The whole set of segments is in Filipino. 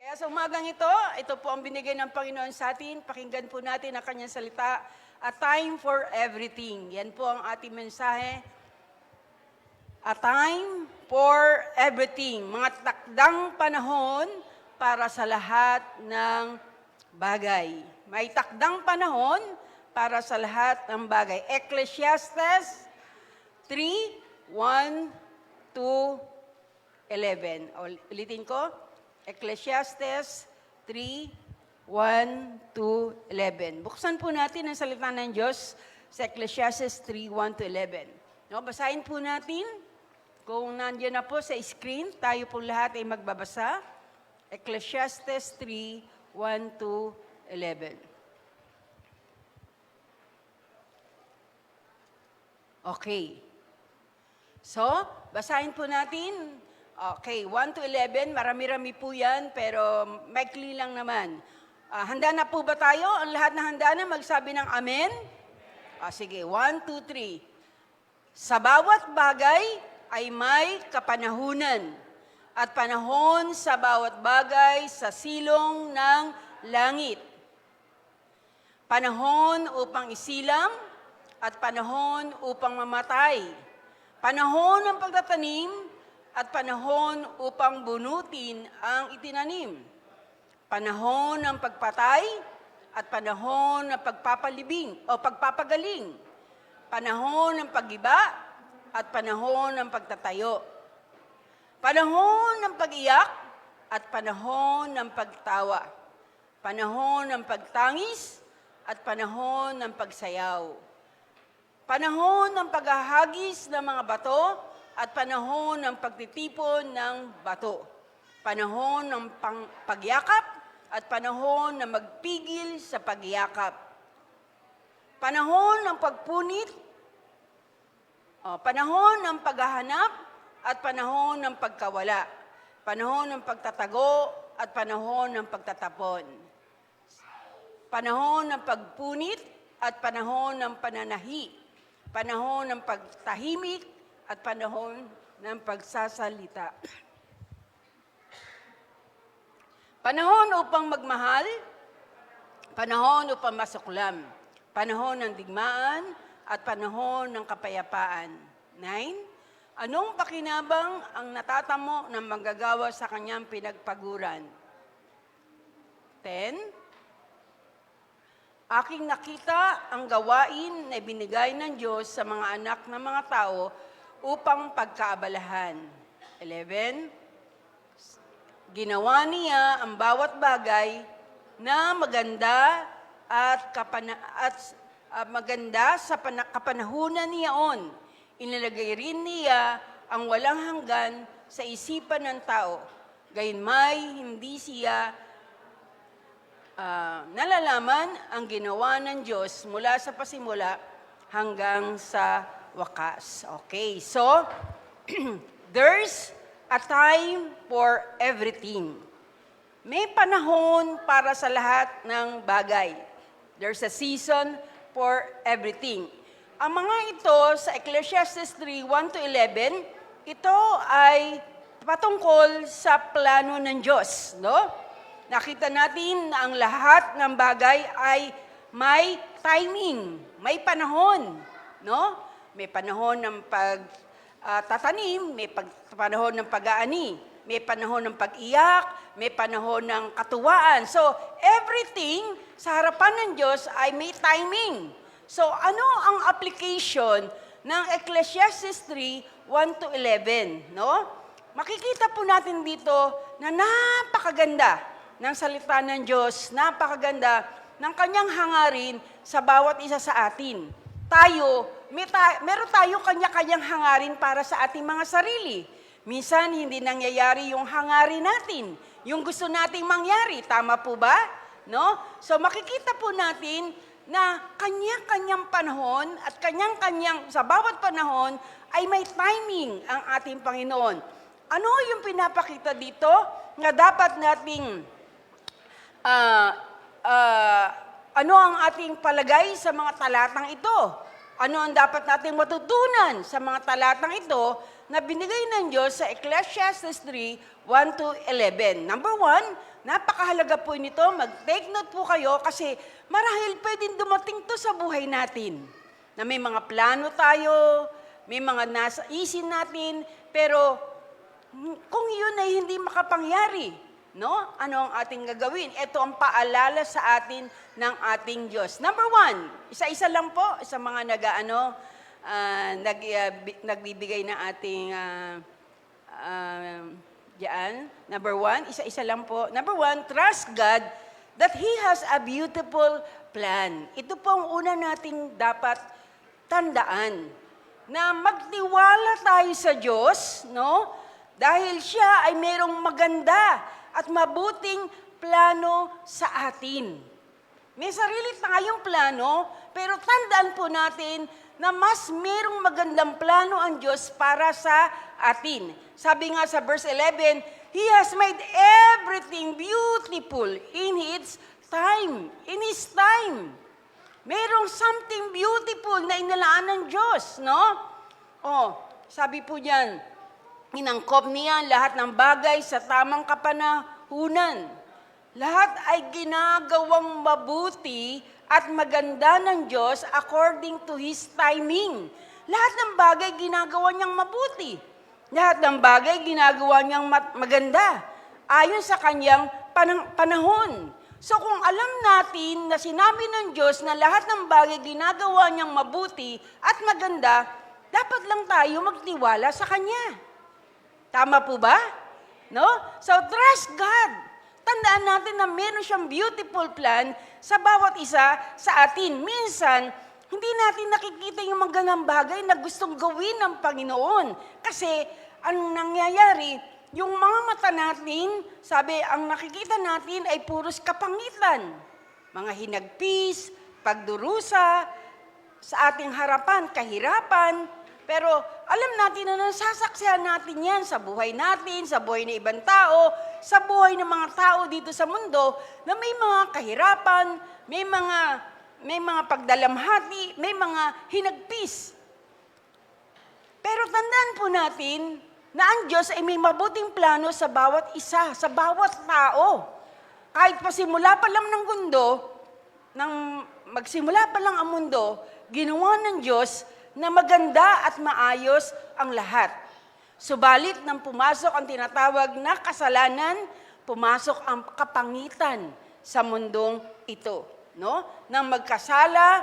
Kaya sa umagang ito po ang binigay ng Panginoon sa atin. Pakinggan po natin ang kanyang salita. A time for everything. Yan po ang ating mensahe. A time for everything. Mga takdang panahon para sa lahat ng bagay. May takdang panahon para sa lahat ng bagay. Ecclesiastes 3:1 to 11. Ulitin ko. Ecclesiastes 3:1 to 11. Buksan po natin ang salita ng Diyos sa Ecclesiastes 3:1 to 11. No, basahin po natin. Kung nandiyan na po sa screen, tayo po lahat ay magbabasa. Ecclesiastes 3:1 to 11. Okay. So, basahin po natin. Okay, 1 to 11, marami-rami po yan, pero maikli lang naman. Handa na po ba tayo? Ang lahat na handa na, magsabi ng amen? Sige, 1, 2, 3. Sa bawat bagay ay may kapanahunan, at panahon sa bawat bagay sa silong ng langit. Panahon upang isilang, at panahon upang mamatay. Panahon ng pagtatanim, at panahon upang bunutin ang itinanim. Panahon ng pagpatay at panahon ng pagpapalibing o pagpapagaling. Panahon ng pag-iba at panahon ng pagtatayo. Panahon ng pag-iyak at panahon ng pagtawa. Panahon ng pagtangis at panahon ng pagsayaw. Panahon ng paghahagis ng mga bato at panahon ng pagtitipon ng bato, panahon ng pagyakap at panahon na magpigil sa pagyakap, panahon ng pagpunit, panahon ng paghahanap at panahon ng pagkawala, panahon ng pagtatago at panahon ng pagtatapon, panahon ng pagpunit at panahon ng pananahi, panahon ng pagtahimik at panahon ng pagsasalita. Panahon upang magmahal, panahon upang masuklam, panahon ng digmaan, at panahon ng kapayapaan. 9. Anong pakinabang ang natatamo ng manggagawa sa kanyang pinagpaguran? 10. Aking nakita ang gawain na binigay ng Diyos sa mga anak ng mga tao upang pagkaabalahan. 11. Ginawa niya ang bawat bagay na maganda maganda sa kapanahunan niyaon. Inilagay rin niya ang walang hanggan sa isipan ng tao. Gayunmay hindi siya nalalaman ang ginawa ng Diyos mula sa pasimula hanggang sa wakas. Okay, so, there's a time for everything. May panahon para sa lahat ng bagay. There's a season for everything. Ang mga ito sa Ecclesiastes 3:1 to 11, ito ay patungkol sa plano ng Diyos, no? Nakita natin na ang lahat ng bagay ay may timing, may panahon, no? May panahon ng pagtatanim, may panahon ng pag-aani, may panahon ng pag-iyak, may panahon ng katuwaan. So, everything sa harapan ng Diyos ay may timing. So, ano ang application ng Ecclesiastes 3:1 to 11, no? Makikita po natin dito na napakaganda ng salita ng Diyos, napakaganda ng kanyang hangarin sa bawat isa sa atin. Meron tayo kanya-kanyang hangarin para sa ating mga sarili. Minsan, hindi nangyayari yung hangarin natin, yung gusto nating mangyari. Tama po ba? No? So, makikita po natin na kanya-kanyang panahon at sa bawat panahon ay may timing ang ating Panginoon. Ano yung pinapakita dito na dapat nating ano ang ating palagay sa mga talatang ito? Ano ang dapat nating matutunan sa mga talatang ito na binigay ng Diyos sa Ecclesiastes 3:1 to 11? Number 1, napakahalaga po nito. Mag-take note po kayo kasi marahil pwedeng dumating to sa buhay natin. Na may mga plano tayo, may mga nasa isin natin, pero kung yun ay hindi makapangyari, no? Ano ang ating gagawin? Ito ang paalala sa atin ng ating Diyos. Number 1, isa-isa lang po sa mga nagbibigay ng ating diyan. Number 1, isa-isa lang po. Number 1, trust God that He has a beautiful plan. Ito po ang una nating dapat tandaan, na magtiwala tayo sa Diyos, no? Dahil siya ay mayroong maganda at mabuting plano sa atin. May sarili tayong plano, pero tandaan po natin na mas mayroong magandang plano ang Diyos para sa atin. Sabi nga sa verse 11, He has made everything beautiful in His time. In His time. Mayroong something beautiful na inalaan ng Diyos, no? Sabi po diyan, inangkop niya lahat ng bagay sa tamang kapanahunan. Lahat ay ginagawang mabuti at maganda ng Diyos according to His timing. Lahat ng bagay ginagawa niyang mabuti. Lahat ng bagay ginagawa niyang maganda ayon sa kanyang panahon. So kung alam natin na sinabi ng Diyos na lahat ng bagay ginagawa niyang mabuti at maganda, dapat lang tayo magtiwala sa Kanya. Tama po ba? No? So trust God. Tandaan natin na meron siyang beautiful plan sa bawat isa sa atin. Minsan, hindi natin nakikita yung magandang bagay na gustong gawin ng Panginoon. Kasi ang nangyayari, yung mga mata natin, sabi, ang nakikita natin ay puros kapangitan. Mga hinagpis, pagdurusa, sa ating harapan, kahirapan. Pero alam natin na nasasaksihan natin yan sa buhay natin, sa buhay ng ibang tao, sa buhay ng mga tao dito sa mundo, na may mga kahirapan, may mga pagdalamhati, may mga hinagpis. Pero tandaan po natin na ang Diyos ay may mabuting plano sa bawat isa, sa bawat tao. Kahit pasimula pa lang ng mundo, magsimula pa lang ang mundo, ginawa ng Diyos na maganda at maayos ang lahat. Subalit nang pumasok ang tinatawag na kasalanan, pumasok ang kapangitan sa mundong ito. No? Nang magkasala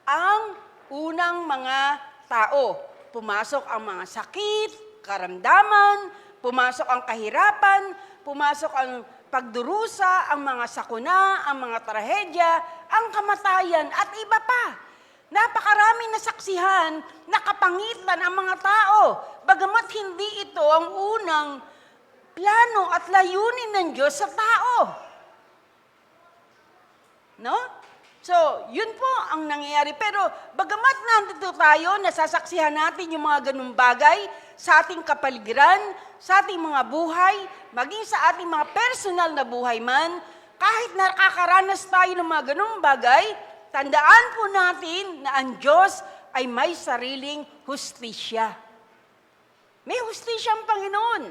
ang unang mga tao, pumasok ang mga sakit, karamdaman, pumasok ang kahirapan, pumasok ang pagdurusa, ang mga sakuna, ang mga trahedya, ang kamatayan at iba pa. Napakarami na saksihan na kapangitan ang mga tao, bagamat hindi ito ang unang plano at layunin ng Diyos sa tao. No? So, yun po ang nangyayari. Pero bagamat nandito tayo, nasasaksihan natin yung mga ganung bagay sa ating kapaligiran, sa ating mga buhay, maging sa ating mga personal na buhay man, kahit nakakaranas tayo ng mga ganung bagay, tandaan po natin na ang Diyos ay may sariling hustisya. May hustisya ang Panginoon.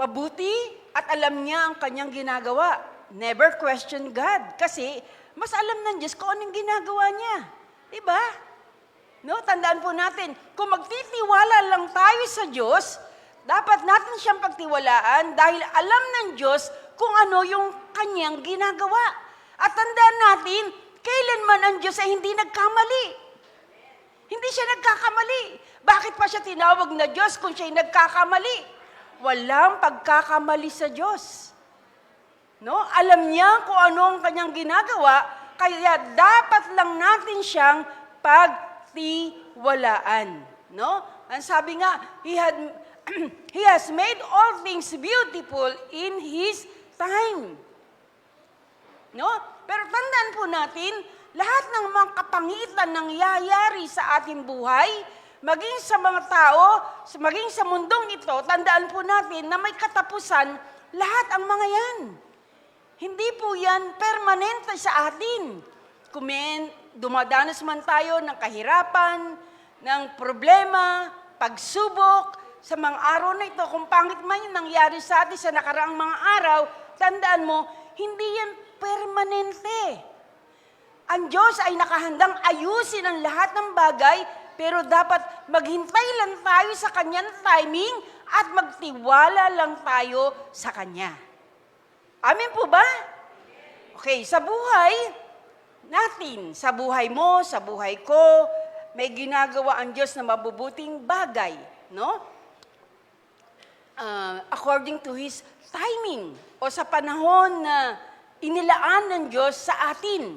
Mabuti at alam niya ang kanyang ginagawa. Never question God. Kasi mas alam ng Diyos kung anong ginagawa niya. Diba? No? Tandaan po natin, kung magtitiwala lang tayo sa Diyos, dapat natin siyang pagtiwalaan dahil alam ng Diyos kung ano yung kanyang ginagawa. At tandaan natin, kailanman ang Diyos ay hindi nagkamali. Hindi siya nagkakamali. Bakit pa siya tinawag na Diyos kung siya ay nagkakamali? Walang pagkakamali sa Diyos. No? Alam niya kung ano ang kanyang ginagawa, kaya dapat lang natin siyang pagtiwalaan. No? Ang sabi nga, He has made all things beautiful in His time. No? Pero tandaan po natin, lahat ng mga kapangitan nangyayari sa ating buhay, maging sa mga tao, maging sa mundong ito, tandaan po natin na may katapusan lahat ang mga yan. Hindi po yan permanente sa atin. Kung dumadanas man tayo ng kahirapan, ng problema, pagsubok, sa mga araw na ito, kung pangit man yung nangyari sa atin sa nakaraang mga araw, tandaan mo, hindi yan permanente. Ang Diyos ay nakahandang ayusin ang lahat ng bagay, pero dapat maghintay lang tayo sa Kanyang timing at magtiwala lang tayo sa Kanya. Amen po ba? Okay, sa buhay natin, sa buhay mo, sa buhay ko, may ginagawa ang Diyos na mabubuting bagay, no? According to His timing o sa panahon na inilaan ng Diyos sa atin.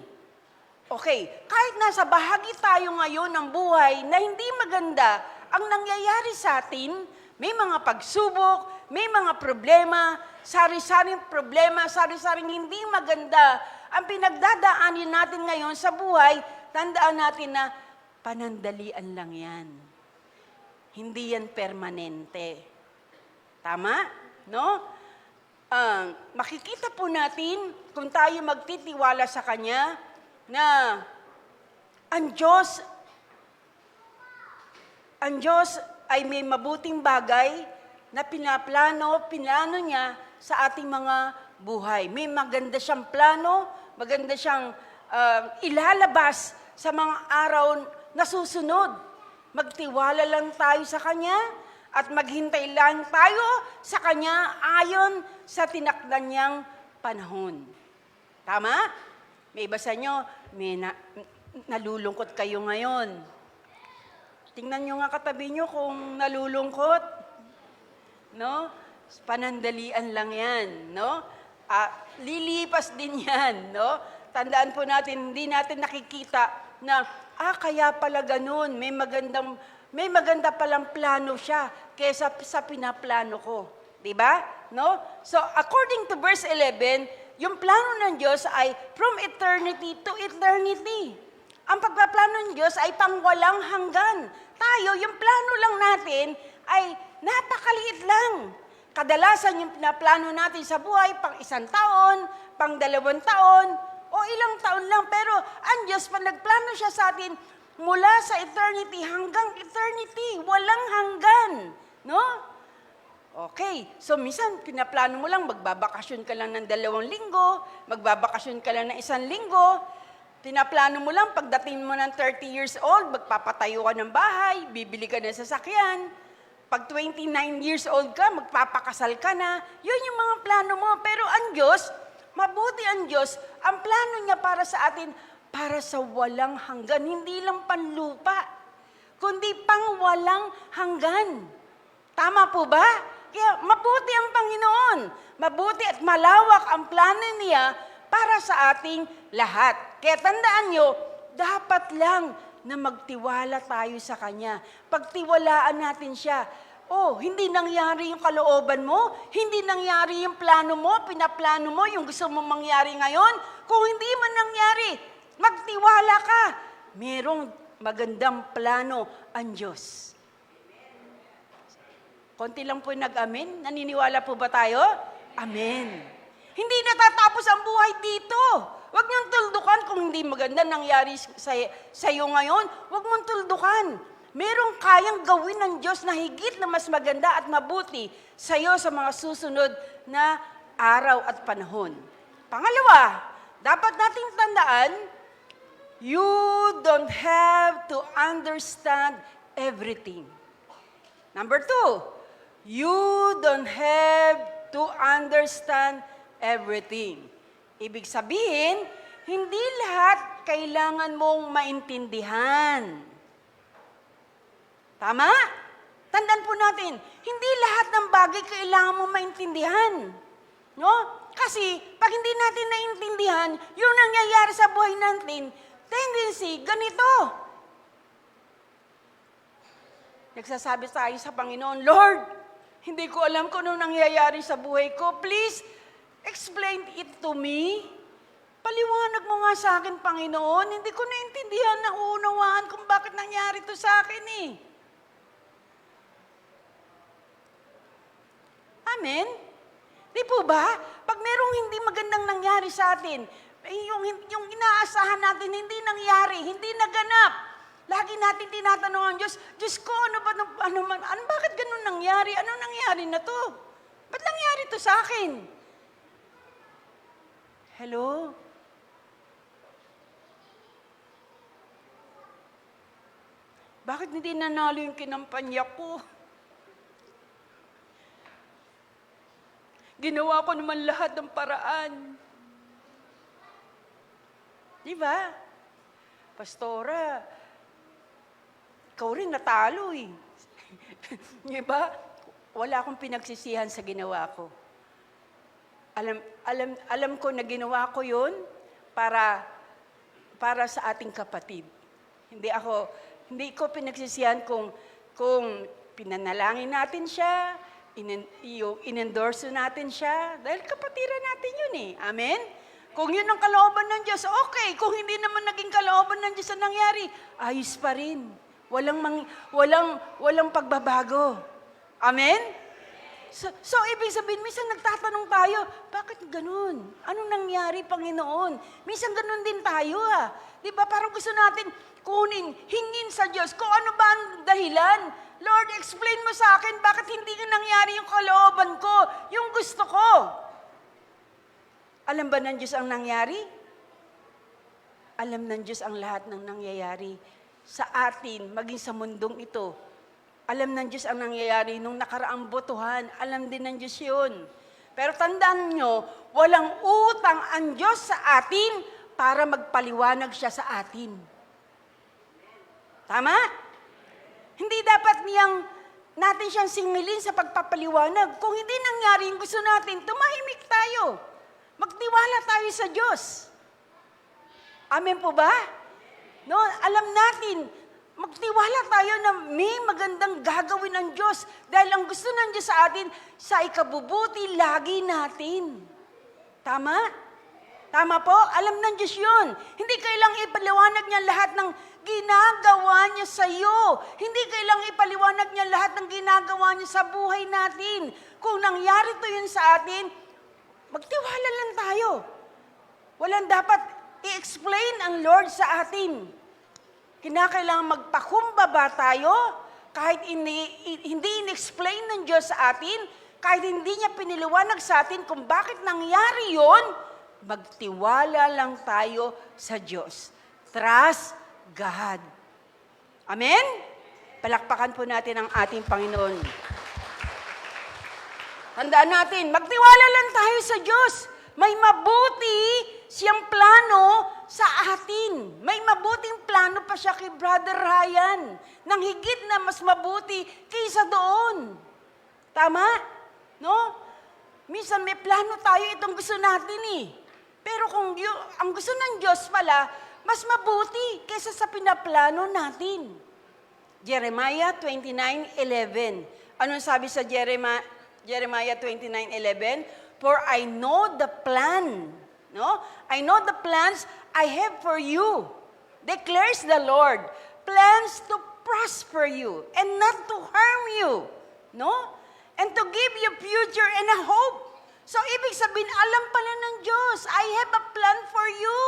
Okay, kahit nasa bahagi tayo ngayon ng buhay na hindi maganda ang nangyayari sa atin, may mga pagsubok, may mga problema, sari-saring problema, sari-saring hindi maganda, ang pinagdadaanin natin ngayon sa buhay, tandaan natin na panandalian lang yan. Hindi yan permanente. Tama? No? Makikita po natin kung tayo magtitiwala sa Kanya na ang Diyos ay may mabuting bagay na pinano niya sa ating mga buhay. May maganda siyang plano, maganda siyang ilalabas sa mga araw na susunod. Magtiwala lang tayo sa Kanya at maghintay lang tayo sa Kanya ayon sa tinakdan niyang panahon. Tama? May iba sa inyo, nalulungkot kayo ngayon. Tingnan nyo nga katabi nyo kung nalulungkot. No? Panandalian lang yan. No? Lilipas din yan. No? Tandaan po natin, hindi natin nakikita na, kaya pala ganun, may maganda palang plano siya kaysa sa pinaplano ko. Diba? No? So, according to verse 11, yung plano ng Diyos ay from eternity to eternity. Ang pagpaplano ng Diyos ay pangwalang hanggan. Tayo, yung plano lang natin ay napakaliit lang. Kadalasan yung pinaplano natin sa buhay, pang 1 taon, pang 2 taon, o ilang taon lang. Pero ang Diyos, pag nagplano siya sa atin, mula sa eternity hanggang eternity, walang hanggan. No? Okay, so minsan pinaplano mo lang, magbabakasyon ka lang ng 2 linggo, magbabakasyon ka lang ng 1 linggo, pinaplano mo lang, pagdating mo ng 30 years old, magpapatayo ka ng bahay, bibili ka ng sasakyan, pag 29 years old ka, magpapakasal ka na, yun yung mga plano mo. Pero ang Diyos, mabuti ang Diyos, ang plano niya para sa atin, para sa walang hanggan, hindi lang panlupa, kundi pang walang hanggan. Tama po ba? Kaya mabuti ang Panginoon. Mabuti at malawak ang plano niya para sa ating lahat. Kaya tandaan nyo, dapat lang na magtiwala tayo sa Kanya. Pagtiwalaan natin siya. Hindi nangyari yung kalooban mo, hindi nangyari yung plano mo, pinaplano mo, yung gusto mong mangyari ngayon. Kung hindi man nangyari, magtiwala ka. Merong magandang plano ang Diyos. Konti lang po nag-amen. Naniniwala po ba tayo? Amen. Hindi natatapos ang buhay dito. Huwag niyong tuldukan kung hindi maganda nangyari sa iyo ngayon. Huwag mong tuldukan. Merong kayang gawin ng Diyos na higit na mas maganda at mabuti sa iyo sa mga susunod na araw at panahon. Pangalawa, dapat nating tandaan, you don't have to understand everything. Number 2, you don't have to understand everything. Ibig sabihin, hindi lahat kailangan mong maintindihan. Tama? Tandaan po natin, hindi lahat ng bagay kailangan mong maintindihan. No? Kasi, pag hindi natin naintindihan, yung nangyayari sa buhay natin, tendency, ganito. Nagsasabi tayo sa Panginoon, Lord, hindi ko alam kung anong nangyayari sa buhay ko. Please, explain it to me. Paliwanag mo nga sa akin, Panginoon. Hindi ko naintindihan, nauunawaan kung bakit nangyari to sa akin eh. Amen? Di po ba? Pag merong hindi magandang nangyari sa atin, yung inaasahan natin hindi nangyari, hindi naganap, Lagi natin tinatanong ang Diyos, Diyos ko, bakit ganun nangyari? Ano nangyari na to? Ba't nangyari to sa akin? Hello? Bakit hindi nanalo yung kinampanya ko? Ginawa ko naman lahat ng paraan. Di ba? Pastora, ikaw rin natalo eh. Di ba? Wala akong pinagsisihan sa ginawa ko. Alam ko na ginawa ko yun para sa ating kapatid. Hindi ko pinagsisihan kung pinanalangin natin siya, in-endorse natin siya, dahil kapatiran natin yun eh. Amen? Kung yun ang kalooban ng Diyos, okay. Kung hindi naman naging kalooban ng Diyos ang nangyari, ayos pa rin. Walang pagbabago. Amen? So ibig sabihin, minsan nagtatanong tayo, bakit ganun? Anong nangyari, Panginoon? Minsan ganun din tayo Di ba? Parang gusto natin hingin sa Diyos kung ano ba ang dahilan. Lord, explain mo sa akin bakit hindi nangyari yung kalooban ko, yung gusto ko. Alam ba ng Diyos ang nangyari? Alam ng Diyos ang lahat ng nangyayari sa atin, maging sa mundong ito. Alam ng Diyos ang nangyayari nung nakaraang botohan. Alam din ng Diyos yun. Pero tandaan nyo, walang utang ang Diyos sa atin para magpaliwanag siya sa atin. Tama? Hindi dapat natin siyang singilin sa pagpapaliwanag. Kung hindi nangyari yung gusto natin, tumahimik tayo. Magtiwala tayo sa Diyos. Amen po ba? No, alam natin, magtiwala tayo na may magandang gagawin ng Diyos dahil ang gusto ng Diyos sa atin, sa ikabubuti lagi natin. Tama? Tama po? Alam ng Diyos yun. Hindi kailang ipaliwanag niya lahat ng ginagawa niya sa iyo. Hindi kailang ipaliwanag niya lahat ng ginagawa niya sa buhay natin. Kung nangyari to yun sa atin, magtiwala lang tayo. Walang dapat i-explain ang Lord sa atin. Kinakailangan magpakumbaba tayo, kahit hindi in-explain ng Diyos sa atin, kahit hindi niya piniliwanag sa atin kung bakit nangyari yon, magtiwala lang tayo sa Diyos. Trust God. Amen? Palakpakan po natin ang ating Panginoon. Tandaan natin, magtiwala lang tayo sa Diyos. May mabuti siyang plano sa atin. May mabuting plano pa siya kay Brother Ryan. Nang higit na mas mabuti kaysa doon. Tama? No? Minsan may plano tayo, itong gusto natin eh. Pero kung ang gusto ng Diyos pala, mas mabuti kaysa sa pinaplano natin. Jeremiah 29:11. Anong sabi sa Jeremiah 29:11? For I know the plan, no? I know the plans I have for you, declares the Lord. Plans to prosper you and not to harm you, no? And to give you future and a hope. So, ibig sabihin, alam pala ng Diyos, I have a plan for you.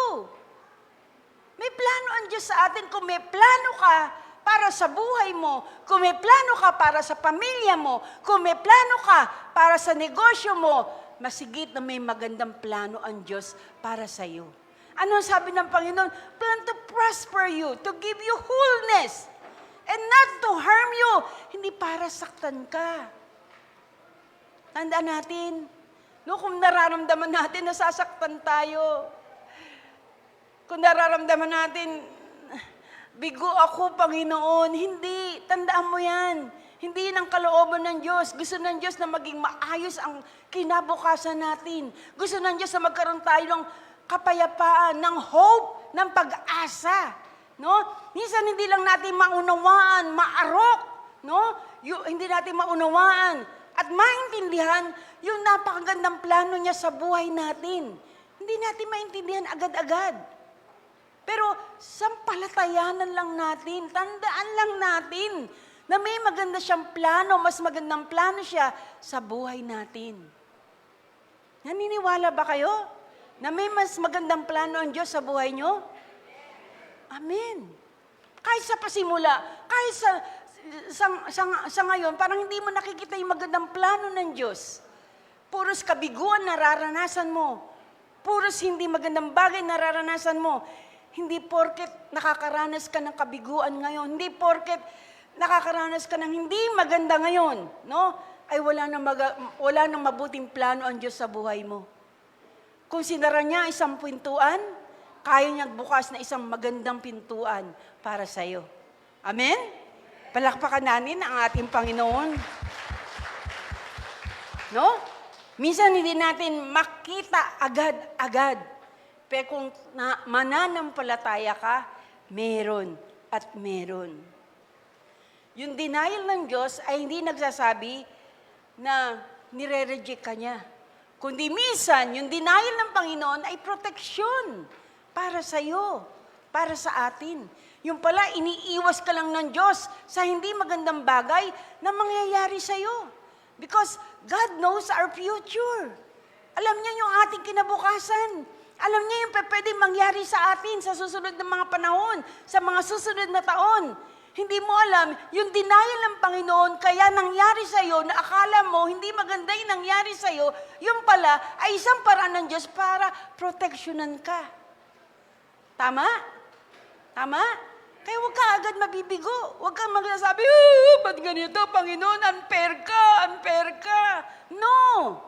May plano ang Diyos sa atin. Kung may plano ka para sa buhay mo, kung may plano ka para sa pamilya mo, kung may plano ka para sa negosyo mo, masigit na may magandang plano ang Diyos para sa iyo. Ano sabi ng Panginoon? Plan to prosper you, to give you wholeness, and not to harm you. Hindi para saktan ka. Tandaan natin, no, kung nararamdaman natin, nasasaktan tayo. Kung nararamdaman natin, bigo ako, Panginoon. Hindi. Tandaan mo yan. Hindi ng kalooban ng Diyos. Gusto ng Diyos na maging maayos ang kinabukasan natin. Gusto ng Diyos na magkaroon tayo ng kapayapaan, ng hope, ng pag-asa. No? Minsan hindi lang natin maunawaan, maarok. No? Hindi natin maunawaan at maintindihan yung napakagandang plano niya sa buhay natin. Hindi natin maintindihan agad-agad. Pero sampalatayanan lang natin, tandaan lang natin na may maganda siyang plano, mas magandang plano siya sa buhay natin. Naniniwala ba kayo na may mas magandang plano ang Diyos sa buhay nyo? Amen. Kahit sa pasimula, kahit sa ngayon, parang hindi mo nakikita yung magandang plano ng Diyos. Puros kabiguan nararanasan mo. Puros hindi magandang bagay nararanasan mo. Hindi porket nakakaranas ka ng kabiguan ngayon, hindi porket nakakaranas ka ng hindi maganda ngayon, no? Ay wala nang mabuting plano ang Diyos sa buhay mo. Kung sinara niya isang pintuan, kaya niya bukas na isang magandang pintuan para sa iyo. Amen? Palakpakan natin ang ating Panginoon. No? Minsan hindi natin makita agad-agad. Pero kung mananampalataya ka, meron at meron. Yung denial ng Diyos ay hindi nagsasabi na nire-reject ka niya. Kundi minsan, yung denial ng Panginoon ay proteksyon para sa iyo, para sa atin. Yung pala, iniiwas ka lang ng Diyos sa hindi magandang bagay na mangyayari sa iyo. Because God knows our future. Alam niya yung ating kinabukasan. Alam niya yung pwede mangyari sa atin sa susunod na mga panahon, sa mga susunod na taon. Hindi mo alam, yung denial ng Panginoon, kaya nangyari sa iyo, na akala mo hindi maganda yung nangyari sa iyo, yung pala ay isang paraan ng Diyos para proteksyonan ka. Tama? Tama? Kaya huwag ka agad mabibigo. Huwag kang magsasabi, ba't ganito, Panginoon, unfair ka. No!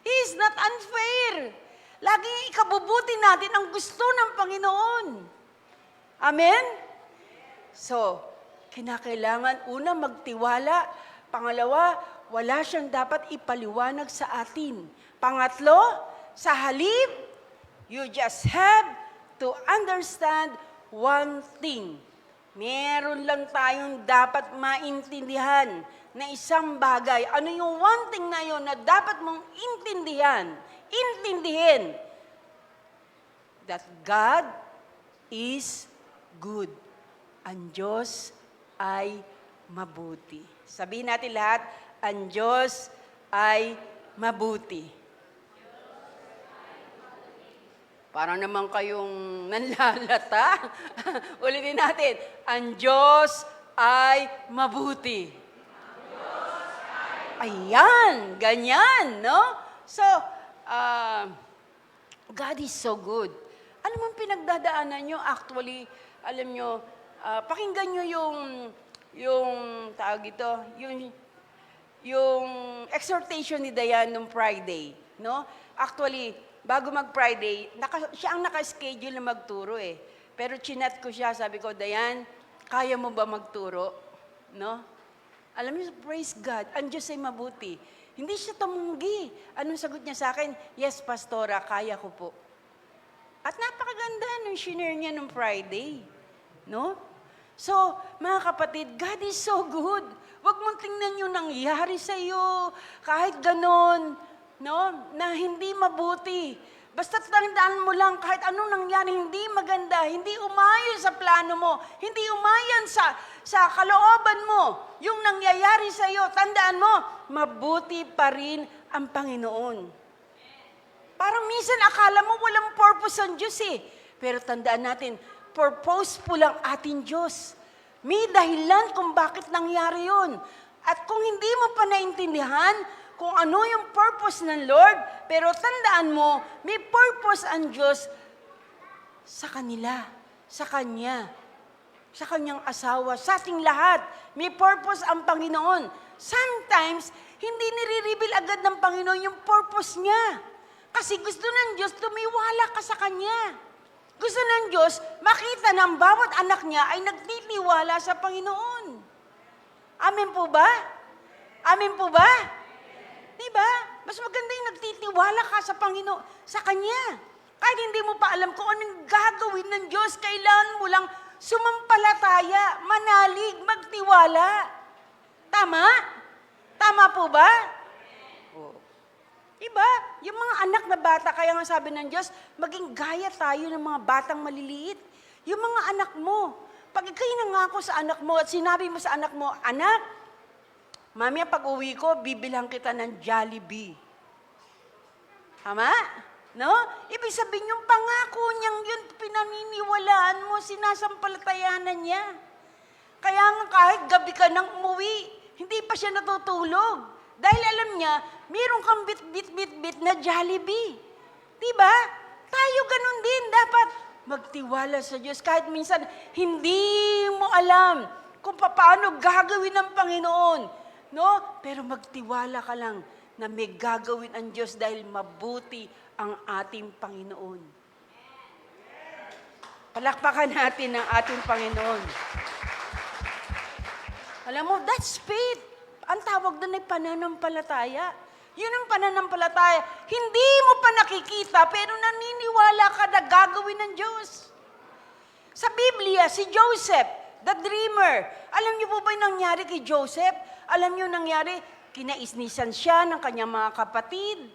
He is not unfair. Laging ikabubuti natin ang gusto ng Panginoon. Amen? So, kinakailangan una magtiwala. Pangalawa, wala siyang dapat ipaliwanag sa atin. Pangatlo, sa halip, you just have to understand one thing. Meron lang tayong dapat maintindihan na isang bagay. Ano yung one thing na yun na dapat mong intindihin? That God is good. Ang Diyos ay mabuti. Sabihin natin lahat, ang Diyos ay mabuti. Para naman kayong nanlalata. Ulitin natin, ang Diyos ay mabuti. Ayan, ganyan, no? So, God is so good. Ano man pinagdadaanan nyo, actually, alam nyo, pakinggan nyo yung tawag ito, yung exhortation ni Dayan nung Friday, no? Actually, bago mag-Friday, siya ang naka-schedule na magturo eh. Pero chinat ko siya, sabi ko, Dayan, kaya mo ba magturo? No? Alam niyo, praise God, ang Diyos ay mabuti. Hindi siya tumunggi. Anong sagot niya sa akin? Yes, Pastora, kaya ko po. At napakaganda nung shinare niya nung Friday. No? So, mga kapatid, God is so good. Huwag mong tingnan yung nangyari sa iyo, kahit ganon, no? Na hindi mabuti. Basta tandaan mo lang, kahit anong nangyari, hindi maganda, hindi umayon sa plano mo, hindi umayon sa kalooban mo, yung nangyayari sa iyo, tandaan mo, mabuti pa rin ang Panginoon. Parang minsan akala mo walang purpose ang Diyos eh. Pero tandaan natin, purposeful ang ating Diyos. May dahilan kung bakit nangyari yun. At kung hindi mo pa naintindihan kung ano yung purpose ng Lord, pero tandaan mo, may purpose ang Diyos sa kanila, sa Kanya, sa Kanyang asawa, sa ating lahat. May purpose ang Panginoon. Sometimes, hindi nire-reveal agad ng Panginoon yung purpose niya. Kasi gusto ng Diyos, tumiwala ka sa Kanya. Gusto ng Diyos, makita ng bawat anak niya ay nagtitiwala sa Panginoon. Amen po ba? Amen po ba? Diba? Mas maganda yung nagtitiwala ka sa Panginoon, sa Kanya. Kahit hindi mo pa alam kung anong gagawin ng Diyos, kailangan mo lang sumampalataya, manalig, magtiwala. Tama? Tama po ba? Diba? Yung mga anak na bata, kaya nga sabi ng Diyos, maging gaya tayo ng mga batang maliliit. Yung mga anak mo, pag ikaw'y nangako sa anak mo at sinabi mo sa anak mo, anak, mamaya pag uwi ko, bibilang kita ng Jollibee. Tama? No? Ibig sabihin, yung pangako niyang yun, pinaniniwalaan mo, sinasampalatayanan niya. Kaya nga kahit gabi ka nang umuwi, hindi pa siya natutulog. Dahil alam niya, mayroon kang bit na Jollibee. Diba? Tayo ganun din. Dapat magtiwala sa Diyos. Kahit minsan, hindi mo alam kung paano gagawin ng Panginoon. No? Pero magtiwala ka lang na may gagawin ang Diyos dahil mabuti ang ating Panginoon. Palakpakan natin ang ating Panginoon. Alam mo, that's faith. Ang tawag doon ay pananampalataya. Yun ang pananampalataya. Hindi mo pa nakikita, pero naniniwala ka na gagawin ng Diyos. Sa Biblia, si Joseph, the dreamer, alam niyo po ba yung nangyari kay Joseph? Alam niyo nangyari, kinaisnisan siya ng kanyang mga kapatid.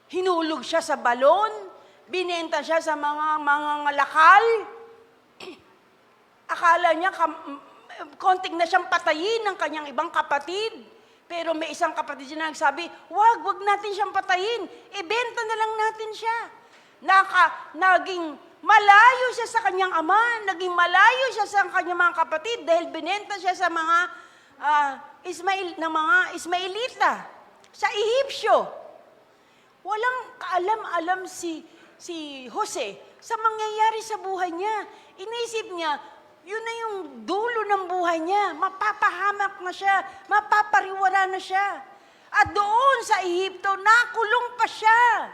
Hinulog siya sa balon. Binenta siya sa mga lakal. Akala niya, konting na siyang patayin ng kanyang ibang kapatid. Pero may isang kapatid siya na nagsabi, wag natin siyang patayin. Ibenta na lang natin siya. Naging malayo siya sa kanyang ama. Naging malayo siya sa kanyang mga kapatid dahil binenta siya sa mga Ismailita. Sa Ehipsyo. Walang kaalam-alam si Jose sa mangyayari sa buhay niya. Inisip niya, yun na yung dulo ng buhay niya. Mapapahamak na siya. Mapapariwara na siya. At doon sa Ehipto, nakulong pa siya.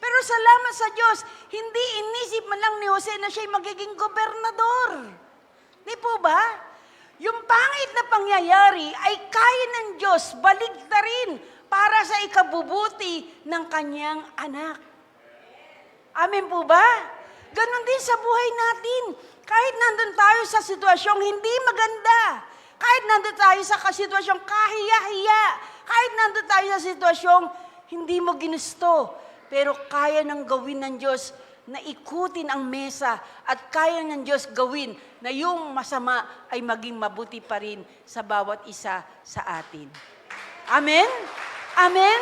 Pero salamat sa Diyos, hindi inisip man lang ni Jose na siya'y magiging gobernador. Di po ba? Yung pangit na pangyayari ay kaya ng Diyos baligtarin para sa ikabubuti ng kanyang anak. Amen po ba? Ganon din sa buhay natin. Kahit nandun tayo sa sitwasyong hindi maganda, kahit nandun tayo sa sitwasyong kahiya-hiya, kahit nandun tayo sa sitwasyong hindi mo ginusto, pero kaya nang gawin ng Diyos na ikutin ang mesa at kaya ng Diyos gawin na yung masama ay maging mabuti pa rin sa bawat isa sa atin. Amen? Amen?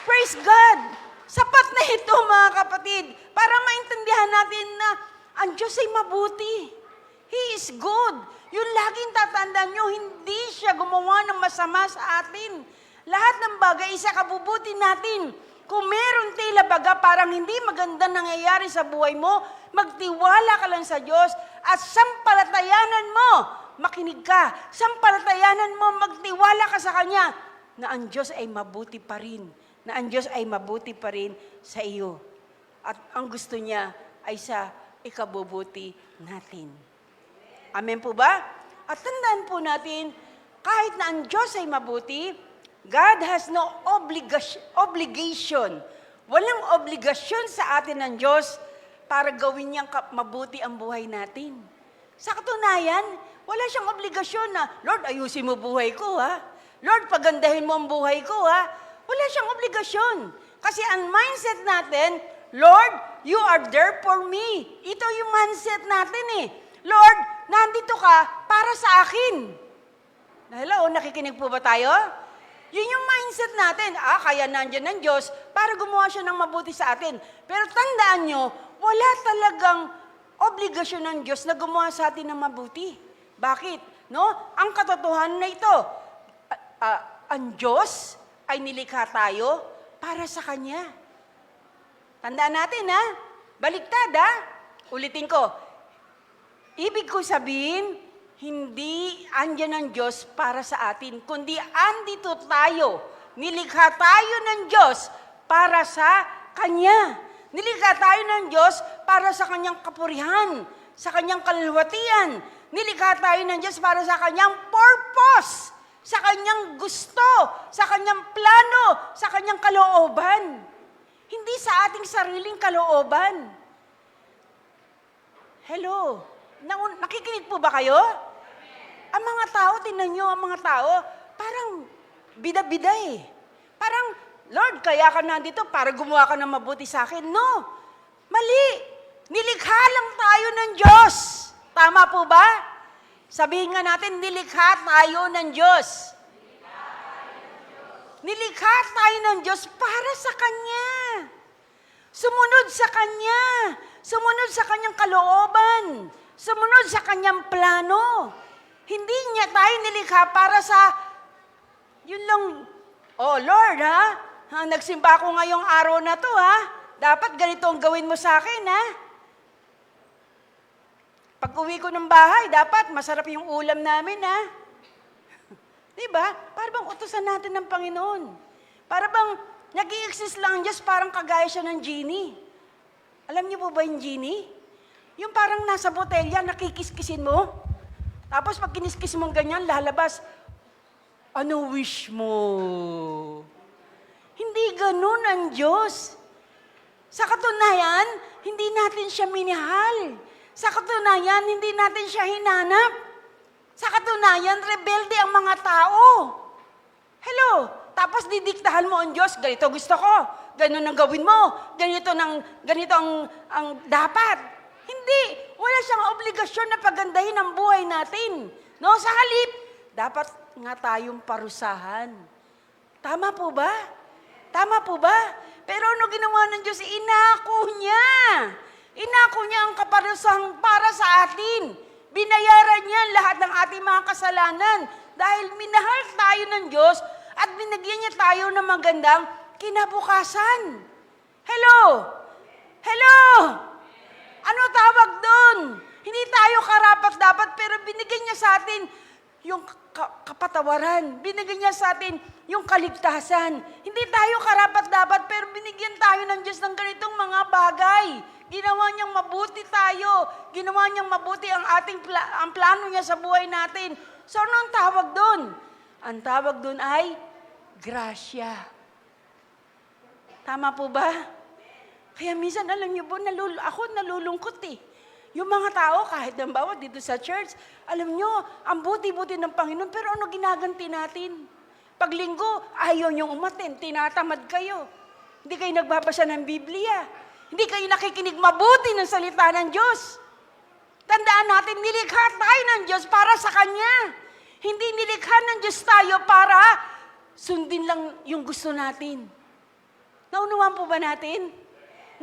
Praise God! Sapat na ito mga kapatid para maintindihan natin na ang Diyos ay mabuti. He is good. Yung laging tatandaan nyo, hindi siya gumawa ng masama sa atin. Lahat ng bagay, isa kabubuti natin. Kung meron tila baga parang hindi maganda nangyayari sa buhay mo, magtiwala ka lang sa Diyos at sampalatayanan mo, makinig ka, sampalatayanan mo, magtiwala ka sa Kanya na ang Diyos ay mabuti pa rin. Na ang Diyos ay mabuti pa rin sa iyo. At ang gusto niya ay sa ikabubuti natin. Amen po ba? At tandaan po natin, kahit na ang Diyos ay mabuti, God has no obligation. Walang obligasyon sa atin ng Diyos para gawin niyang mabuti ang buhay natin. Sa katunayan, wala siyang obligasyon na, Lord, ayusin mo buhay ko, ha? Lord, pagandahin mo ang buhay ko, ha? Wala siyang obligasyon. Kasi ang mindset natin, Lord, you are there for me. Ito yung mindset natin eh. Lord, nandito ka para sa akin. Hello, nakikinig po ba tayo? Yun yung mindset natin. Kaya nandyan ng Diyos para gumawa siya ng mabuti sa atin. Pero tandaan nyo, wala talagang obligasyon ng Diyos na gumawa sa atin ng mabuti. Bakit? No? Ang katotohanan na ito, ang Diyos ay nilikha tayo para sa Kanya. Tandaan natin, ha? Baliktad, ha? Ulitin ko. Ibig ko sabihin, hindi andyan ang Diyos para sa atin, kundi andito tayo. Nilikha tayo ng Diyos para sa Kanya. Nilikha tayo ng Diyos para sa Kanyang kapurihan, sa Kanyang kalwatian. Nilikha tayo ng Diyos para sa Kanyang purpose, sa Kanyang gusto, sa Kanyang plano, sa Kanyang kalooban. Hindi sa ating sariling kalooban. Hello? Nakikinig po ba kayo? Ang mga tao, tingnan nyo, ang mga tao, parang bida-bida eh. Parang, Lord, kaya ka nandito para gumawa ka ng mabuti sa akin. No, mali. Nilikha lang tayo ng Diyos. Tama po ba? Sabihin nga natin, nilikha tayo ng Diyos. Nilikha tayo ng Diyos para sa Kanya. Sumunod sa Kanya. Sumunod sa Kanyang kalooban. Sumunod sa Kanyang plano. Hindi niya tayo nilikha para sa, yun lang, oh Lord nagsimba ako ngayong araw na to dapat ganito ang gawin mo sa akin Pag uwi ko ng bahay, dapat masarap yung ulam namin Diba? Para bang utusan natin ng Panginoon. Para bang nag-i-exist lang ang Diyos, parang kagaya siya ng genie. Alam niyo po ba yung genie? Yung parang nasa botelya, nakikiskisin mo. Tapos pag kiniskis mo ganyan, lalabas, ano wish mo? Hindi ganun ang Diyos. Sa katunayan, hindi natin siya minahal. Sa katunayan, hindi natin siya hinanap. Sa katunayan, rebelde ang mga tao. Hello? Tapos didiktahan mo ang Diyos, ganito gusto ko, ganun ang gawin mo, ganito ang dapat. Hindi. Wala siyang obligasyon na pagandahin ang buhay natin. No? Sa halip, dapat nga tayong parusahan. Tama po ba? Tama po ba? Pero ano ginawa ng Diyos? Inako niya. Inako niya ang kaparusahang para sa atin. Binayaran niya lahat ng ating mga kasalanan. Dahil minahal tayo ng Diyos at binigyan niya tayo ng magandang kinabukasan. Hello? Hello? Ano tawag doon? Hindi tayo karapat-dapat pero binigyan niya sa atin yung kapatawaran. Binigyan niya sa atin yung kaligtasan. Hindi tayo karapat-dapat pero binigyan tayo ng Diyos ng ganitong mga bagay. Ginawa niyang mabuti tayo. Ginawa niyang mabuti ang ang plano niya sa buhay natin. So ano ang tawag doon? Ang tawag doon ay grasya. Tama po ba? Kaya minsan, alam niyo po, ako nalulungkot Yung mga tao, kahit halimbawa dito sa church, alam niyo, ang buti-buti ng Panginoon, pero ano ginaganti natin? Pag linggo, ayaw niyong umatin, tinatamad kayo. Hindi kayo nagbabasa ng Biblia. Hindi kayo nakikinig mabuti ng salita ng Diyos. Tandaan natin, nilikha tayo ng Diyos para sa Kanya. Hindi nilikha ng Diyos tayo para sundin lang yung gusto natin. Naunawaan po ba natin?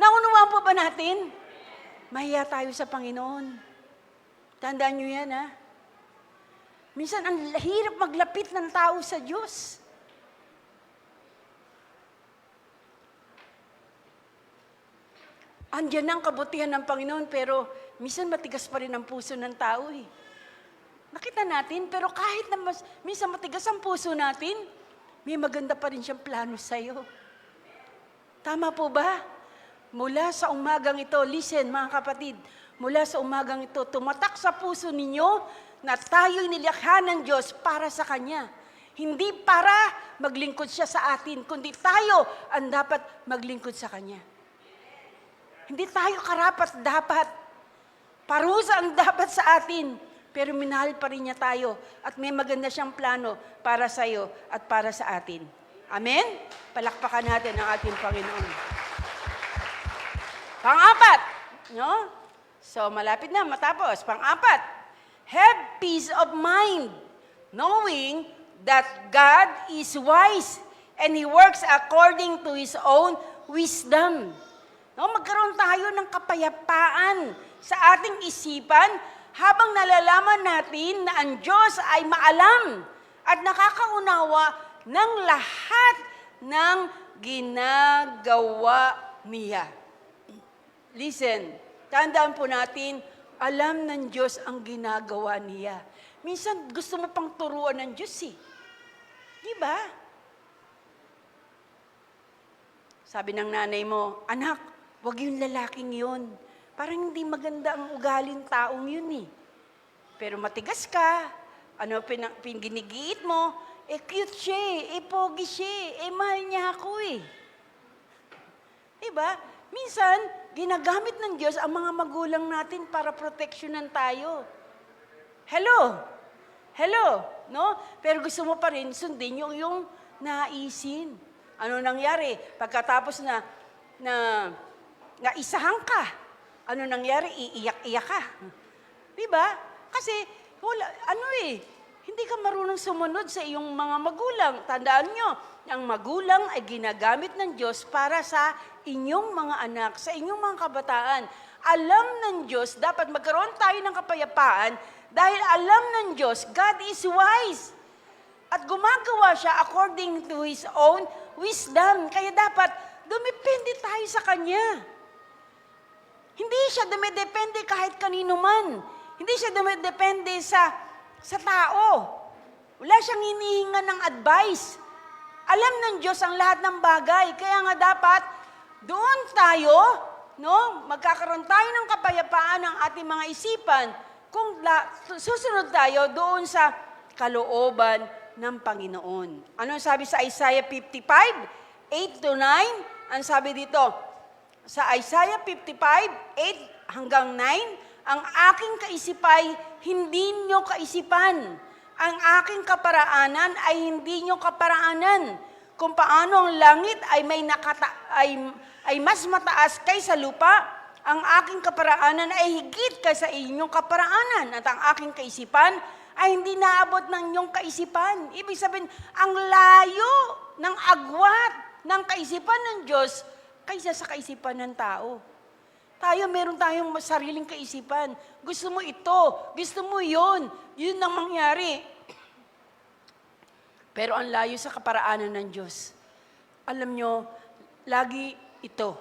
Naunawaan po ba natin? Mahiya tayo sa Panginoon. Tandaan nyo yan, Minsan, ang hirap maglapit ng tao sa Diyos. Andiyan ang kabutihan ng Panginoon, pero minsan matigas pa rin ang puso ng tao Nakita natin, pero kahit na minsan matigas ang puso natin, may maganda pa rin siyang plano sa'yo. Tama po ba? Mula sa umagang ito, listen mga kapatid, mula sa umagang ito, tumatak sa puso ninyo na tayo'y nilikha ng Diyos para sa Kanya. Hindi para maglingkod siya sa atin, kundi tayo ang dapat maglingkod sa Kanya. Hindi tayo karapat-dapat. Parusa ang dapat sa atin, pero minahal pa rin niya tayo at may maganda siyang plano para sa iyo at para sa atin. Amen? Palakpakan natin ang ating Panginoon. Pang-apat, no? So, malapit na matapos. Pang-apat, have peace of mind, knowing that God is wise and He works according to His own wisdom. No, magkaroon tayo ng kapayapaan sa ating isipan habang nalalaman natin na ang Diyos ay maalam at nakakaunawa ng lahat ng ginagawa niya. Listen, tandaan po natin, alam ng Diyos ang ginagawa niya. Minsan gusto mo pang turuan ng Diyos Di ba? Sabi ng nanay mo, anak, wag yung lalaking yun. Parang hindi maganda ang ugaling taong yun Pero matigas ka, ginigiit mo, cute siya, pogi siya, mahal niya ako Diba? Minsan, ginagamit ng Diyos ang mga magulang natin para proteksyonan tayo. Hello? Hello? No? Pero gusto mo pa rin sundin yung naisin. Ano nangyari? Pagkatapos na isahan ka, ano nangyari? Iiyak-iyak ka. Diba? Kasi, hindi ka marunong sumunod sa iyong mga magulang. Tandaan nyo, ang magulang ay ginagamit ng Diyos para sa inyong mga anak, sa inyong mga kabataan. Alam ng Diyos, dapat magkaroon tayo ng kapayapaan dahil alam ng Diyos, God is wise. At gumagawa siya according to His own wisdom. Kaya dapat dumepende tayo sa Kanya. Hindi siya dumidepende kahit kanino man. Hindi siya dumidepende sa tao. Wala siyang hinihinga ng advice. Alam ng Diyos ang lahat ng bagay. Kaya nga dapat doon tayo, magkakaroon tayo ng kapayapaan ng ating mga isipan kung susunod tayo doon sa kalooban ng Panginoon. Ano sabi sa Isaiah 55, 8-9? Ang sabi dito, sa Isaiah 55, 8 hanggang 9, ang aking kaisipay, hindi nyo kaisipan. Ang aking kaparaanan ay hindi nyo kaparaanan. Kung paano ang langit ay ay mas mataas kaysa lupa, ang aking kaparaanan ay higit kaysa inyong kaparaanan. At ang aking kaisipan ay hindi naabot ng inyong kaisipan. Ibig sabihin, ang layo ng agwat ng kaisipan ng Diyos kaysa sa kaisipan ng tao. Meron tayong sariling kaisipan. Gusto mo ito, gusto mo yun. Yun ang mangyari. Pero ang layo sa kaparaanan ng Diyos. Alam nyo, lagi ito.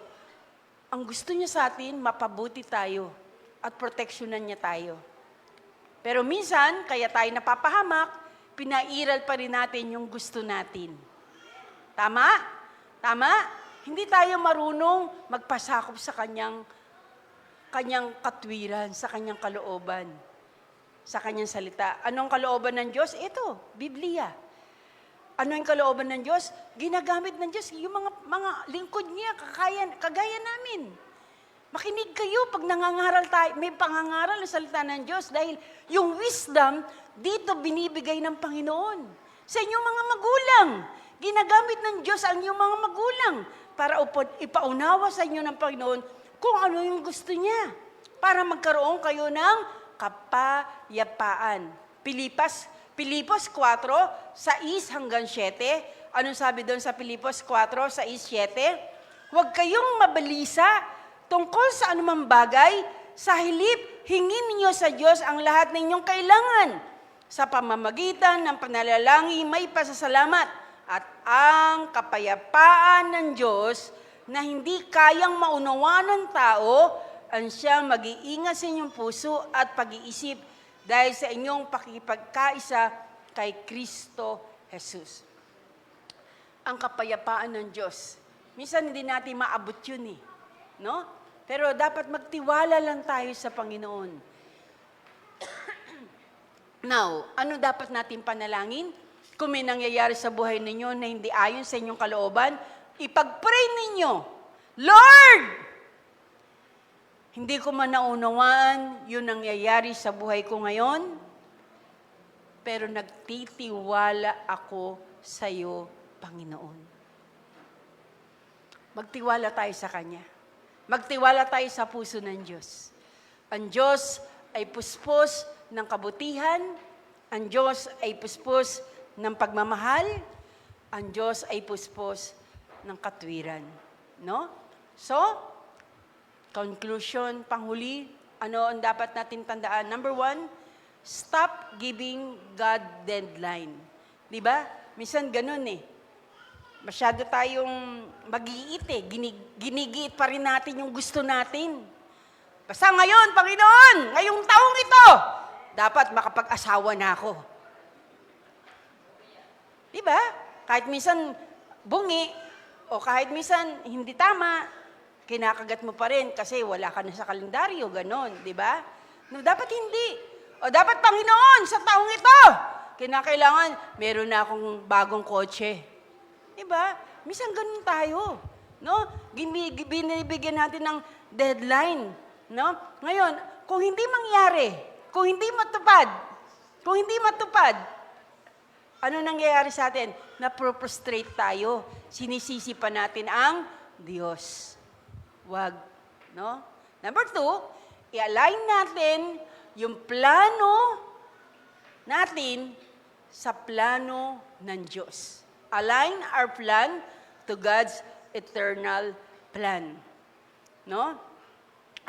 Ang gusto niya sa atin, mapabuti tayo at proteksyonan niya tayo. Pero minsan, kaya tayo napapahamak, pinairal pa rin natin yung gusto natin. Tama? Tama? Hindi tayo marunong magpasakop sa kanyang katwiran, sa kanyang kalooban, sa kanyang salita. Anong kalooban ng Diyos? Ito, Biblia. Ano yung kalooban ng Diyos? Ginagamit ng Diyos yung mga lingkod niya, kagaya namin. Makinig kayo pag nangangaral tayo, may pangangaral na salita ng Diyos dahil yung wisdom dito binibigay ng Panginoon. Sa inyong mga magulang, ginagamit ng Diyos ang inyong mga magulang para ipaunawa sa inyo ng Panginoon kung ano yung gusto niya para magkaroon kayo ng kapayapaan. Pilipos 4, 6 hanggang 7. Anong sabi doon sa Pilipos 4, 6, 7? Huwag kayong mabalisa tungkol sa anumang bagay, sa hilip, hingin ninyo sa Diyos ang lahat ng inyong kailangan. Sa pamamagitan ng panalangin, may pasasalamat at ang kapayapaan ng Diyos na hindi kayang maunawaan ng tao, ang siyang mag-iingat sa inyong puso at pag-iisip dahil sa inyong pakipagkaisa kay Kristo Jesus. Ang kapayapaan ng Diyos. Minsan hindi natin maabot yun no? Pero dapat magtiwala lang tayo sa Panginoon. Now, ano dapat natin panalangin? Kung may nangyayari sa buhay ninyo na hindi ayon sa inyong kalooban, ipag-pray ninyo, Lord! Hindi ko man naunawaan yung nangyayari sa buhay ko ngayon, pero nagtitiwala ako sa iyo, Panginoon. Magtiwala tayo sa Kanya. Magtiwala tayo sa puso ng Diyos. Ang Diyos ay puspos ng kabutihan, ang Diyos ay puspos ng pagmamahal, ang Diyos ay puspos ng katwiran. No? So, conclusion, panghuli, ano ang dapat natin tandaan? Number 1, stop giving God deadline. Diba? Minsan ganun Masyado tayong mag-iit Ginigiit pa rin natin yung gusto natin. Basta ngayon, Panginoon, ngayong taong ito, dapat makapag-asawa na ako. Diba? Kahit minsan bungi, o kahit minsan hindi tama, kinakagat mo pa rin kasi wala ka na sa kalendaryo, ganon, di ba? No, dapat hindi. O dapat, Panginoon, sa taong ito, kinakailangan, meron na akong bagong kotse. Di ba? Minsan ganon tayo. No? Binibigyan natin ng deadline. No? Ngayon, kung hindi mangyari, kung hindi matupad, ano nangyayari sa atin? Na-prostrate tayo. Sinisisi pa natin ang Diyos. Wag. No? Number 2, i-align natin yung plano natin sa plano ng Diyos. Align our plan to God's eternal plan. No?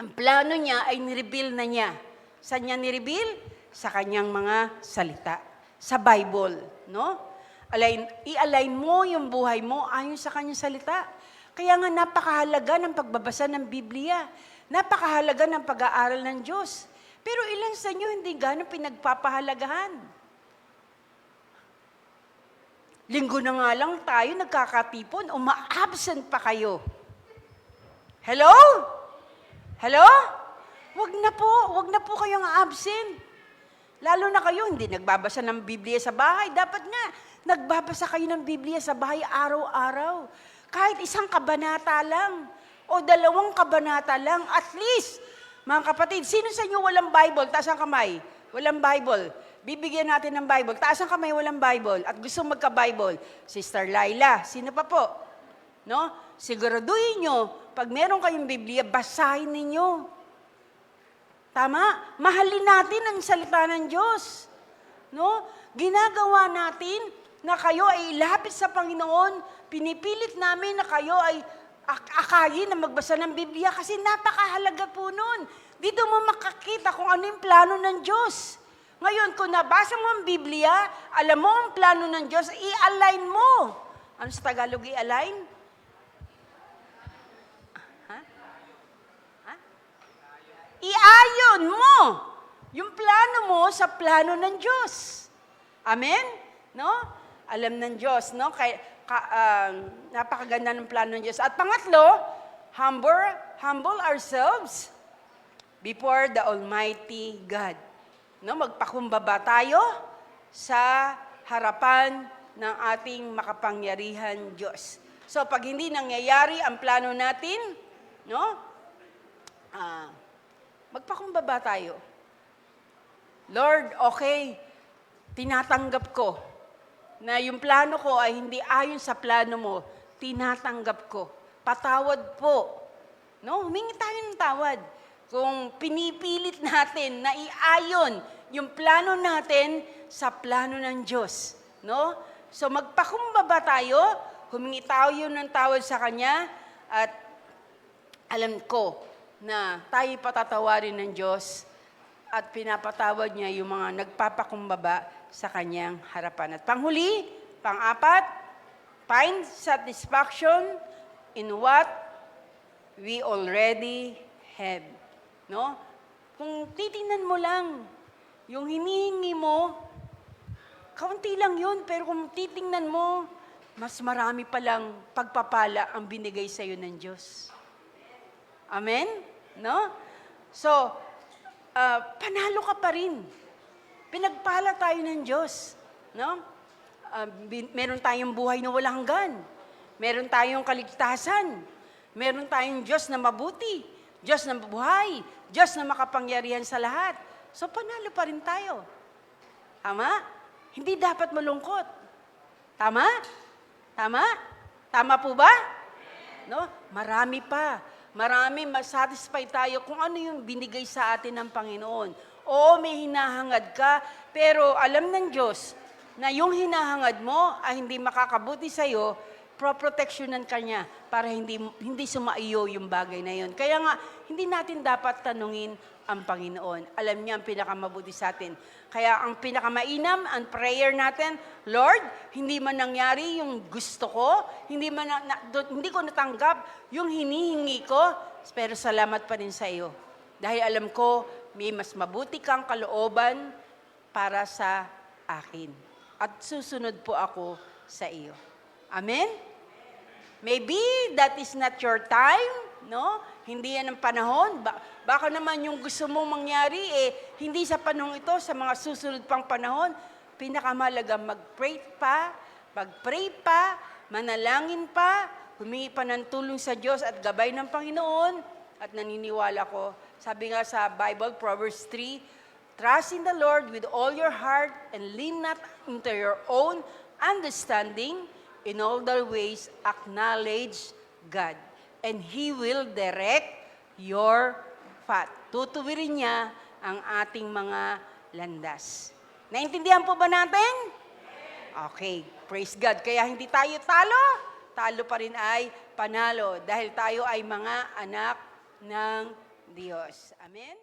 Ang plano niya ay nireveal na niya. Saan niya nireveal? Sa kanyang mga salita. Sa Bible. No? I-align mo yung buhay mo ayon sa kanyang salita. Kaya nga napakahalaga ng pagbabasa ng Biblia. Napakahalaga ng pag-aaral ng Diyos. Pero ilan sa inyo hindi gano'ng pinagpapahalagahan? Linggo na nga lang tayo nagkakatipon, uma-absent pa kayo. Hello? Hello? Wag na po kayong absent. Lalo na kayo, hindi nagbabasa ng Biblia sa bahay. Dapat nga, nagbabasa kayo ng Biblia sa bahay araw-araw. Kahit isang kabanata lang, o 2 kabanata lang, at least, mga kapatid, sino sa inyo walang Bible? Taas ang kamay. Walang Bible. Bibigyan natin ng Bible. Taas ang kamay, walang Bible. At gusto magka-Bible. Sister Laila, sino pa po? No? Siguraduhin nyo, pag meron kayong Biblia, basahin ninyo. Tama? Mahalin natin ang salita ng Diyos. No? Ginagawa natin na kayo ay ilapit sa Panginoon. Pinipilit namin na kayo ay akayin na magbasa ng Biblia kasi napakahalaga po nun. Dito mo makakita kung ano yung plano ng Diyos. Ngayon, kung nabasa mo ang Biblia, alam mo ang plano ng Diyos, i-align mo. Ano sa Tagalog i-align? I-ayon mo yung plano mo sa plano ng Diyos. Amen? No? Alam ng Diyos, no? Napakaganda ng plano ng Diyos. At pangatlo, humble ourselves before the Almighty God. No? Magpakumbaba tayo sa harapan ng ating makapangyarihan Diyos. So, pag hindi nangyayari ang plano natin, no? Magpakumbaba tayo. Lord, okay, tinatanggap ko na yung plano ko ay hindi ayon sa plano mo. Tinatanggap ko. Patawad po. No? Humingi tayo ng tawad. Kung pinipilit natin na iayon yung plano natin sa plano ng Diyos. No? So magpakumbaba tayo, humingi tayo ng tawad sa Kanya, at alam ko na tayo patatawarin ng Diyos at pinapatawad niya yung mga nagpapakumbaba sa Kanyang harapan. At panghuli, pang-apat, find satisfaction in what we already have. No? Kung titingnan mo lang, yung hinihingi mo, kaunti lang yun, pero kung titingnan mo, mas marami palang pagpapala ang binigay sa iyo ng Diyos. Amen? No? So, panalo ka pa rin. Pinagpala tayo ng Diyos. No? Meron tayong buhay na walang hanggan. Meron tayong kaligtasan. Meron tayong Diyos na mabuti. Diyos na mabuhay. Diyos na makapangyarihan sa lahat. So, panalo pa rin tayo. Tama? Hindi dapat malungkot. Tama? Tama? Tama po ba? No? Marami pa. Marami, masatisfy tayo kung ano yung binigay sa atin ng Panginoon. Oo, may hinahangad ka, pero alam ng Diyos na yung hinahangad mo ay hindi makakabuti sa'yo, proproteksyonan ka niya para hindi sumaiyo yung bagay na yun. Kaya nga, hindi natin dapat tanungin ang Panginoon. Alam niya ang pinakamabuti sa atin. Kaya ang pinakamainam, ang prayer natin, Lord, hindi man nangyari yung gusto ko, hindi ko natanggap yung hinihingi ko, pero salamat pa rin sa iyo. Dahil alam ko, may mas mabuti kang kalooban para sa akin. At susunod po ako sa iyo. Amen? Maybe that is not your time, no? Hindi yan ang panahon. Baka naman yung gusto mong mangyari, hindi sa panahon ito, sa mga susunod pang panahon. Pinakamalaga mag-pray pa, manalangin pa, humingi pa ng tulong sa Diyos at gabay ng Panginoon. At naniniwala ko, sabi nga sa Bible, Proverbs 3, trust in the Lord with all your heart and lean not into your own understanding. In all their ways, acknowledge God. And He will direct your path. Tutuwirin niya ang ating mga landas. Naintindihan po ba natin? Okay, praise God. Kaya hindi tayo talo, talo pa rin ay panalo dahil tayo ay mga anak ng Diyos. Amen?